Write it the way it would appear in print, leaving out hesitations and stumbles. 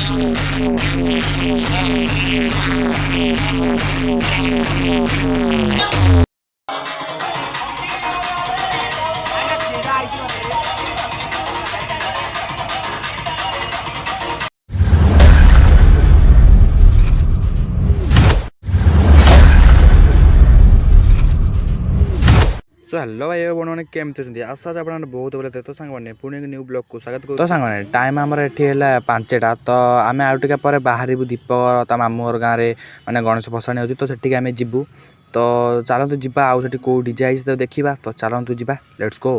So hello भाई मैंने केमती आशा आप बहुत बोले तो सांगे पुणी न्यू ब्लॉग को स्वागत कर। तो सांगे टाइम आमर ये 5टा तो आम आउ टे पर बाहर दीप मामू घर गाँव में माने गणेश भसाणी हो तो सेठी आम जीवु तो चलतु जा आउ से कौ डीजे आई तो देखा तो चलतु जा लेट्स गो।